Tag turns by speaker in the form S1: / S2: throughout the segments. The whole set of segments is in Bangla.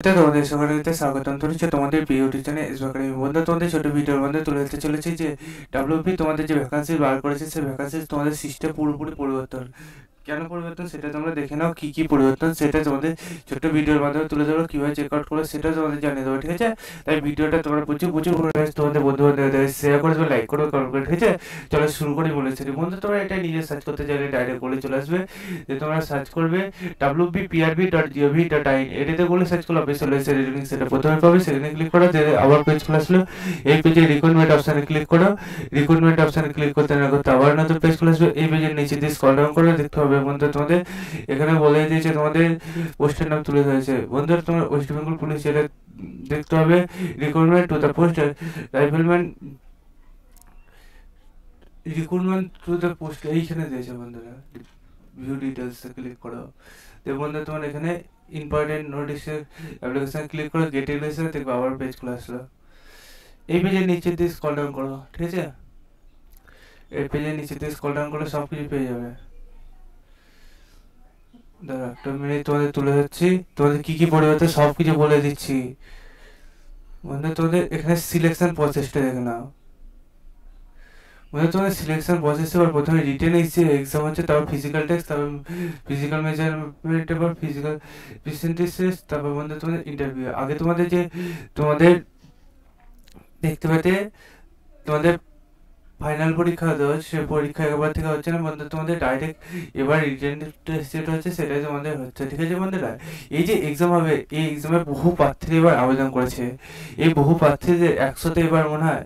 S1: তোমাদের সকলকে স্বাগতম জানাচ্ছি তোমাদের প্রিয় ইউটিউব চ্যানেল এসবা একাডেমি। বন্ধু, তোমাদের ছোট ভিডিওর মধ্যে তুলে ধরতে চলেছি যে ডাব্লিউপি তোমাদের যে ভ্যাকান্সি বার করেছে সেই ভ্যাকান্সি তোমাদের সিস্টেম পুরোপুরি পরিবর্তন। কেন পরিবর্তন সেটা তোমরা দেখে নাও, কি কি পরিবর্তন সেটা তোমাদের ছোট্ট ভিডিওর মাধ্যমে তুলে ধরো, কীভাবে চেক আউট করো সেটা তোমাদের জানিয়ে দেবো, ঠিক আছে? তাই ভিডিওটা তোমরা প্রচুর প্রচুর তোমাদের বন্ধু বান্ধবদের শেয়ার করে দেবে, লাইক করবে, কমেন্ট করে, ঠিক আছে? চলো শুরু করি বলেছি বন্ধু। তোমরা এটা নিজে সার্চ করতে চাইলে ডাইরেক্ট বলে চলে আসবে যে তোমরা সার্চ করবে wbprb.gov.in, এটাতে বলে সার্চ করলে অফিসিয়াল রিডিং সেটা প্রথমে পাবে, সেখানে ক্লিক করো, আবার পেজ খোলা আসলো। এই পেজে রিক্রুটমেন্ট অপশানে ক্লিক করো, রিক্রুটমেন্ট অপশানে ক্লিক করতে না করতে আবার নতুন পেজ খোলা আসবে। এই পেজের নিচে দিয়ে স্ক্রল ডাউন করে দেখতে হবে বন্ধু, তোমাদের এখানে বলে দিয়েছে তোমাদের পোস্টের নাম তুলে ধরেছে বন্ধু। তোমার ওয়েস্ট বেঙ্গল পুলিশ এটা দেখতে হবে, recruitment to the post rifleman, recruitment to the post এইখানে দিয়েছে বন্ধুরা। ভিউ ডিটেলস ক্লিক করো, তো বন্ধু তোমার এখানে ইম্পর্টেন্ট নোটিসের অ্যাপ্লিকেশন ক্লিক করো, গেট ইংলিশে দেখবে আবার পেজ খুলে আসলো। এই পেজের নিচে দিয়ে স্ক্রল ডাউন করো, ঠিক আছে? এই পেজের নিচে দিয়ে স্ক্রল ডাউন করলে সব কিছু পেয়ে যাবে। দাঁড়া একটা মিনিট, তোমাদের তুলে ধরছি, তোমাদের কি কি পরিবর্তন সব কিছু বলে দিচ্ছি বন্ধু। তোমাদের এখানে সিলেকশন প্রসেসটা দেখে নাও বন্ধু। তোমাদের সিলেকশন প্রসেস এবার প্রথমে রিটেন এক্সাম হচ্ছে, তারপর ফিজিক্যাল টেস্ট, তারপর ফিজিক্যাল মেজারমেন্ট, তারপর ফিজিক্যাল প্রেজেন্টেশন, তারপর বন্ধু তোমাদের ইন্টারভিউ। আগে তোমাদের যে তোমাদের দেখতে পেতে তোমাদের ফাইনাল পরীক্ষা হতো, সে পরীক্ষা একবার থেকে হচ্ছে না বন্ধু, তোমাদের ডাইরেক্ট এবার রিটেন টেস্ট যেটা হচ্ছে সেটাই তোমাদের হচ্ছে, ঠিক আছে বন্ধুরা? এই যে এক্সাম হবে, এই এক্সামে বহু প্রার্থী এবার আবেদন করেছে। এই বহু প্রার্থীদের 100তে এবার মনে হয়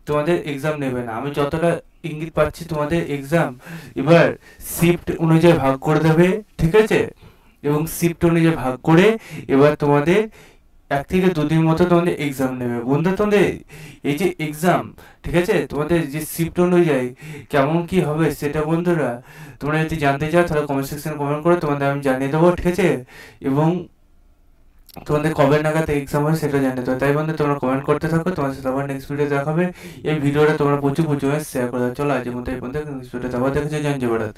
S1: তোমাদের এক্সাম নেবে না, আমি যতটা ইঙ্গিত পাচ্ছি তোমাদের এক্সাম এবার শিফট অনুযায়ী ভাগ করে দেবে, ঠিক আছে? এবং শিফট অনুযায়ী ভাগ করে এবার তোমাদের 1 থেকে 2 দিন মতো তোমাদের এক্সাম নেবে বন্ধু। তোমাদের এই যে এক্সাম, ঠিক আছে, তোমাদের যে শিফট অনুযায়ী কেমন কি হবে সেটা বন্ধুরা তোমরা যদি জানতে চাও তাহলে কমেন্ট সেকশনে কমেন্ট করো, তোমাদের আমি জানিয়ে দেবো, ঠিক আছে? এবং তোমাদের কবে নাগাদ এক্সাম হয় সেটা জানিয়ে দেবো। তাই বন্ধু তোমরা কমেন্ট করতে থাকো, তোমার সাথে আবার নেক্সট ভিডিও দেখাবে। এই ভিডিওটা তোমরা প্রচুর প্রচুর শেয়ার করে দাও। চলো আজকের মতো এই পর্যন্ত, নেক্সট ভিডিওতে আবার দেখা যায়। জয় জগন্নাথ।